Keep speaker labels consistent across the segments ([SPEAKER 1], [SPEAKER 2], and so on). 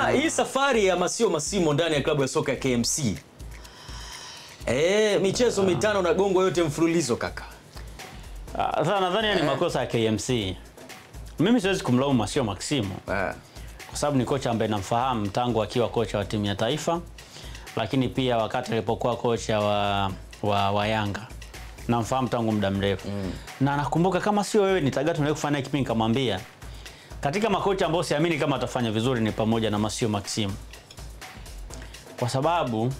[SPEAKER 1] Bwana, hii safari ya Masio Massimo ndani ya klabu ya soka ya KMC. Michezo mitano na gongo yote mfululizo kaka.
[SPEAKER 2] Sasa nadhani ni makosa ya KMC. Mimi siwezi kumlaumu Masio Massimo. Kwa sababu ni kocha ambaye namfahamu tangu akiwa kocha wa timu ya taifa, lakini pia wakati alipokuwa kocha wa Yanga. Namfahamu tangu muda mrefu. Na nakumbuka kama sio wewe nitagatu nile kufanya kipindi nikamwambia katika makocha ambao siamini kama atafanya vizuri ni pamoja na Masio Massimo. Kwa sababu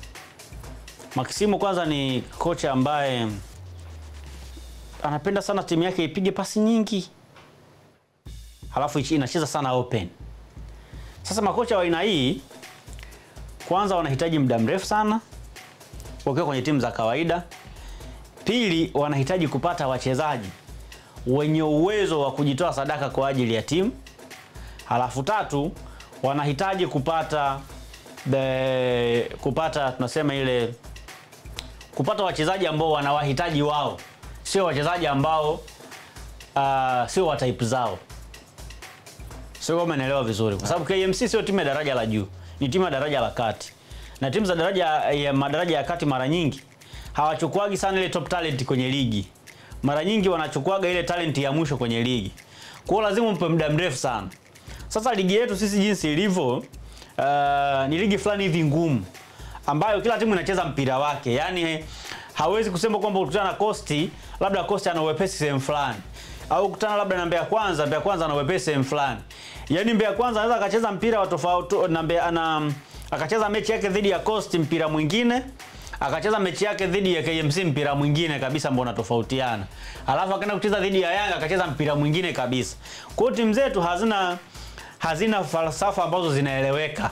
[SPEAKER 2] Massimo kwanza ni kocha ambaye anapenda sana timu yake ipige pasi nyingi. Halafu inacheza sana open. Sasa makocha wa aina hii kwanza wanahitaji muda mrefu sana wakiwa kwenye timu za kawaida. Pili, wanahitaji kupata wachezaji wenye uwezo wa kujitoa sadaka kwa ajili ya timu. Halafu tatu, wanahitaji kupata tunasema ile kupata wachezaji ambao wanawahitaji wao, sio wachezaji ambao sio wa type zao. Sio kama naelewa vizuri. Kwa sababu KMC sio timu ya daraja la juu, ni timu ya daraja la kati. Na timu za madaraja ya kati mara nyingi hawachukuagi sana ile top talent kwenye ligi. Mara nyingi wanachukuaga ile talent ya mwisho kwenye ligi. Kwa hiyo lazima umpe muda mrefu sana. Sasa ligi yetu sisi jinsi ilivyo ni ligi fulani hivi ngumu ambayo kila timu inacheza mpira wake. Yaani hawezi kusema kwamba ukutana na Coast, labda Coast ana uwepesi sehemu fulani. Au ukutana labda na Mbeya Kwanza ana uwepesi sehemu fulani. Yaani Mbeya Kwanza anaweza akacheza mpira wa tofauti na Mbeya akacheza mechi yake dhidi ya Coast mpira mwingine, akacheza mechi yake dhidi ya KMC mpira mwingine kabisa ambao unatofautiana. Alafu akaenda kucheza dhidi ya Yanga akacheza mpira mwingine kabisa. Kwa hiyo timu zetu hazina falsafa ambazo zinaeleweka.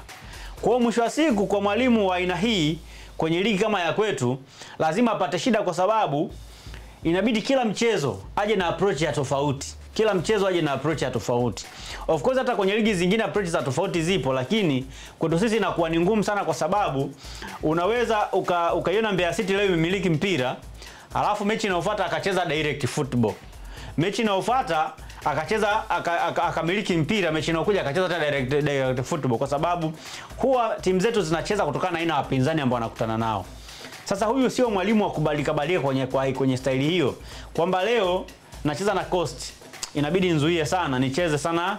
[SPEAKER 2] Kwa hiyo mwisho wa siku kwa mwalimu wa aina hii kwenye ligi kama ya kwetu lazima apate shida, kwa sababu inabidi kila mchezo aje na approach ya tofauti. Kila mchezo aje na approach ya tofauti. Of course hata kwenye ligi zingine approach za tofauti zipo, lakini kwetu sisi inakuwa ni ngumu sana, kwa sababu unaweza ukaiona Mbeya City leo imemiliki mpira, alafu mechi inayofuata akacheza direct football. Mechi inayofuata akacheza akamiliki mpira, mechi inayokuja akacheza hata direct football, kwa sababu huwa timu zetu zinacheza kutokana na aina ya wapinzani ambao wanakutana nao. Sasa huyu sio mwalimu wa kubadilika kwenye staili hiyo, kwamba leo nacheza na Coast inabidi nzuie sana, nicheze sana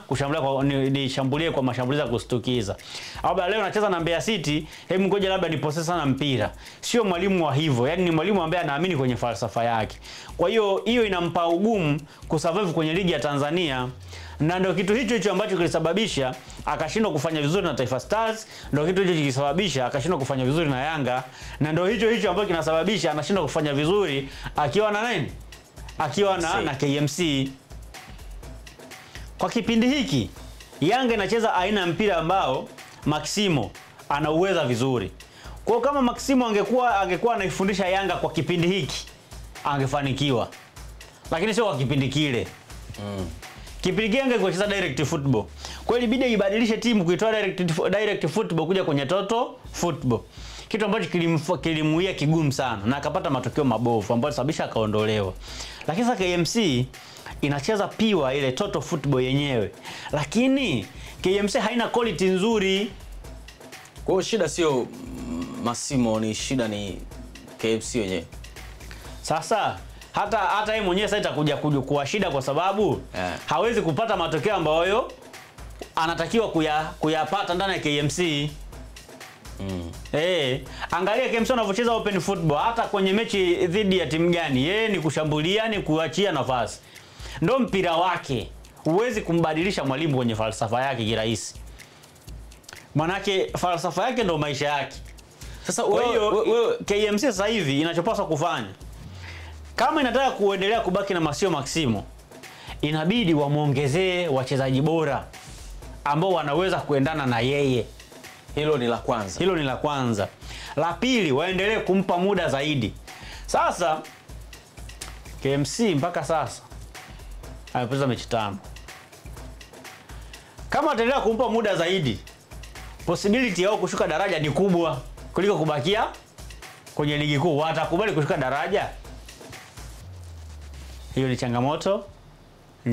[SPEAKER 2] nishambulie kwa mashambulizi ya kustukiza. Au leo nacheza na Mbeya City, hebu ngoja labda nipose sana mpira. Sio mwalimu wa hivyo. Yaani ni mwalimu ambaye anaamini kwenye falsafa yake. Kwa hiyo inampa ugumu kusurvive kwenye ligi ya Tanzania. Na ndio kitu hicho ambacho kilisababisha akashindwa kufanya vizuri na Taifa Stars, ndio kitu hicho kilisababisha akashindwa kufanya vizuri na Yanga, na ndio hicho ambacho kinasababisha anashindwa kufanya vizuri akiwa na nani? Akiwa na KMC. Kwa kipindi hiki Yanga inacheza aina ya mpira ambao Massimo anauweza vizuri. Kwa kama Massimo angekuwa anaifundisha Yanga kwa kipindi hiki angefanikiwa. Lakini sio kwa kipindi kile. Kipindi kile angekucheza direct football. Kwa hiyo ilibidi ibadilishe timu kuitoa direct football kuja kwenye total football. Kitu ambacho kilimuia kigumu sana na akapata matokeo mabovu ambayo sababisha akaondolewa. Lakini sasa KMC inacheza piwa ile total football yenyewe. Lakini KMC haina quality nzuri.
[SPEAKER 1] Kwa hiyo shida sio Massimo, ni shida ni KMC wenyewe.
[SPEAKER 2] Sasa hata yeye mwenyewe sasa itakuja kuwa shida, kwa sababu hawezi kupata matokeo ambayo anatakiwa kuyapata ndani ya KMC. Angalia KMC wanavyocheza open football, hata kwenye mechi dhidi ya timu gani, yeye ni kushambulia, ni kuachia nafasi. Ndio mpira wake. Huwezi kumbadilisha mwalimu kwenye falsafa yake kirahisi. Manake falsafa yake ndio maisha yake. Sasa kwa hiyo KMC sasa hivi inachopaswa kufanya, kama inataka kuendelea kubaki na Masio Massimo, inabidi wamuongezee wachezaji bora ambao wanaweza kuendana na yeye.
[SPEAKER 1] Hilo ni la kwanza.
[SPEAKER 2] La pili, waendelee kumpa muda zaidi. Sasa KMC mpaka sasa amepoteza mechi 5. Kama ataendelea kumpa muda zaidi, possibility yao kushuka daraja ni kubwa kuliko kubakia kwenye ligi kuu. Watakubali kushuka daraja? Hiyo ni changamoto